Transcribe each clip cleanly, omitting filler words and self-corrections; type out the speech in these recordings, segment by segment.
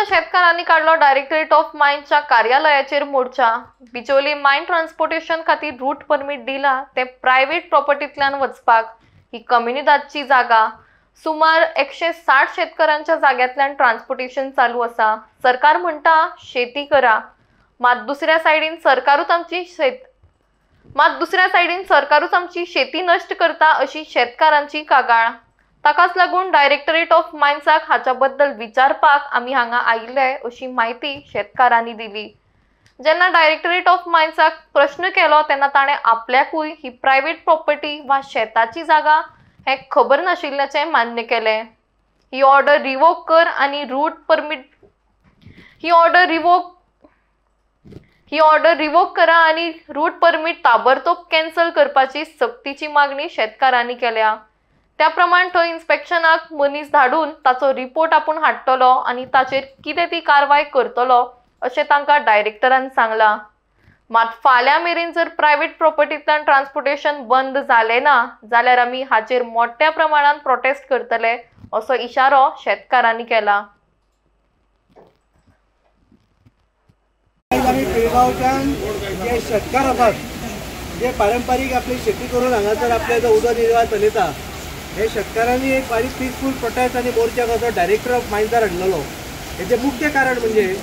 शेतकारांनी काढलो directorate of मायन्सच्या कार्यालयाचेर मोर्चा। बिचोली मायन ट्रान्सपोर्टेशन खातीर रूट परमीट दिला ते प्रायव्हेट प्रॉपर्टींतल्यान वचपाक। ही कम्युनिदादची जागा सुमार 160 शेतकऱ्यांच्या जाग्यांतल्यान ट्रान्सपोर्टेशन चालू आसा। सरकार म्हणटा शेती करा, मात दुसऱ्या सायडीन सरकारूच आमची शेती नष्ट करता अशी शेतकारांची कागाळ। ताकाच लागून डायरेक्टरेट ऑफ मायन्साक हाच्या बद्दल विचारपाक आमी हांगा आयिल्ले अशी माहिती शेतकारांनी दिली। जेन्ना डायरेक्टरेट ऑफ मायन्साक प्रश्न केलो तेन्ना ताणें आपल्याकूय ही प्रायव्हेट प्रॉपर्टी वा शेताची जागा हें खबर नाशिल्ल्याचें मान्य केलें। ही ऑर्डर रिवोक कर आनी रूट परमीट करा आनी रूट परमीट ताबडतोब कॅन्सल करपाची सक्तीची मागणी शेतकारांनी केल्या। त्या प्रमाण थंय इन्स्पेक्शनाक मनीस धाडून ताचो रिपोर्ट आपूण हाडटलो आनी ताचेर कितें ती कारवाय करतलो अशें तांकां डायरेक्टरान सांगलां। मात फाल्यां मेरेन जर प्रायव्हेट प्रॉपर्टींतल्यान ट्रान्सपोर्टेशन बंद जालें ना जाल्यार आमी हाचेर मोठ्या प्रमाणात प्रोटेस्ट करतले असो इशारो शेतकारांनी केला। पिळगांवच्यान जे शेतकार आसात जे पारंपारीक आपली शेती करून हांगासर आपले जो उदरनिर्वाह चलयता हे शेतकारांनी एक बारीक पीसफूल प्रोटेस्ट आनी मोर्चा कसो डायरेक्टर ऑफ मायन्सार हाडलेलो। हेचें मुख्य कारण म्हणजे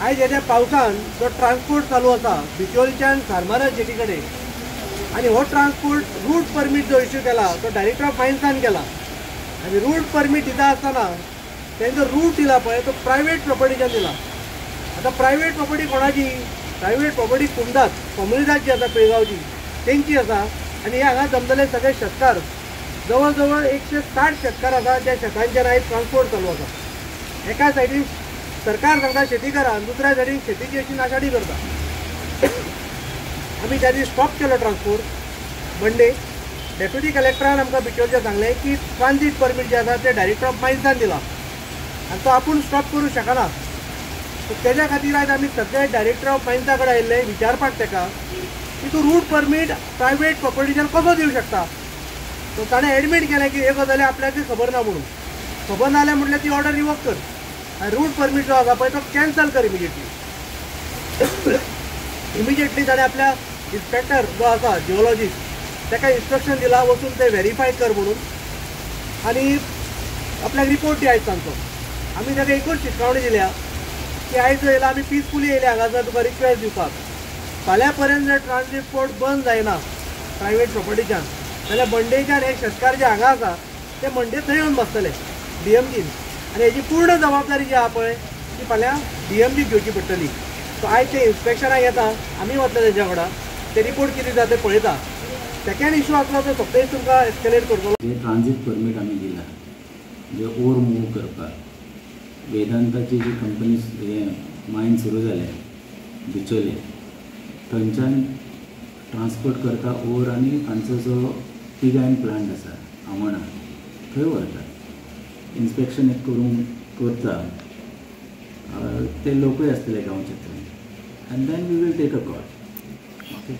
आयज येद्या पावसान जो ट्रान्सपोर्ट चालू आसा बिचोलच्यान सारमारा जेटी कडेन आनी हो ट्रान्सपोर्ट रूट परमीट जो इश्यू केला तो डायरेक्टर ऑफ मायन्सान केला आनी रूट परमीट दिता आसतना तेंचो रूट दिला पळय तो प्रायव्हेट प्रॉपर्टीच्यान दिला। आता प्रायव्हेट प्रॉपर्टी कोणाची? प्रायव्हेट प्रॉपर्टी कुंडात कम्युनिदाद जी आसा पिळगांवची तेंची आसा आनी हे हांगा जमलेले सगळे शेतकार जवळ जवळ 160 शेतकार आसा ज्या शेतांचेर आयज ट्रान्सपोर्ट चालू आसा। एका सायडीन सरकार सांगता शेती करा आनी दुसऱ्या सायडीन शेतीची अशी नाशाडी करता। आमी त्या दिस स्टॉप केलो ट्रान्सपोर्ट मंडे। डेप्युटी कलेक्टरान आमकां बिचोलचे सांगलें की ट्रान्झीट परमीट जे आसा ते डायरेक्टर ऑफ मायन्सान दिला आनी तो आपूण स्टॉप करूं शकना। तेज्या खातीर आयज आमी सगळे डायरेक्टर ऑफ मायन्सा कडेन आयिल्ले विचारपाक ताका की तूं रूट परमीट प्रायव्हेट प्रॉपर्टीच्यान कसो दिवं शकता। सो ताणें एडमीट केलें की हे गजाली आपल्याकूय खबर ना म्हणून। खबर ना जाल्यार म्हटल्यार ती ऑर्डर रिवोक कर आनी रूट परमीट जो आसा पळय तो कॅन्सल कर इमिजिएटली ताणें आपल्या इन्स्पेक्टर जो आसा जिओलॉजिस्ट ताका इन्स्ट्रक्शन दिला वचून ते व्हेरीफाय कर म्हणून आनी आपल्याक रिपोर्ट दी आयज सांगतो। आमी ताका एकूच शिटकावणी दिल्या की आयज येयला आमी पीसफुली येयले हांगासर तुका रिक्वेस्ट दिवपाक। फाल्यां पर्यंत जर ट्रान्सपोर्ट बंद जायना प्रायव्हेट प्रॉपर्टीच्यान जाल्यार मंडेच्यान हे शेतकार जे हांगा आसा ते मंडे थंय येवन बसतले डीएमजीन आनी हेजी पूर्ण जबाबदारी जी आहा पळय ती फाल्यां डीएमजीक घेवची पडटली। सो आयज ते इन्स्पेक्शनाक येता आमी वतले तेंच्या वांगडा ते रिपोर्ट कितें जाता ते पळयता। सेकेंड इश्यू आसलो तो फक्त तुमकां एक्सप्लेन करतलो। ट्रान्झीट परमीट आमी दिला जे ओर मूव करपाक वेदांताची जी कंपनी मायन सुरू जाले बिचोले थंयच्यान ट्रान्सपोर्ट करता ओर आनी तांचो जो पिगायन प्लांट आसा आमोणा थंय व्हरता इन्स्पेक्शन एक करता ते लोकूय आसतले गांवचे थंय and then we will take a call. Okay.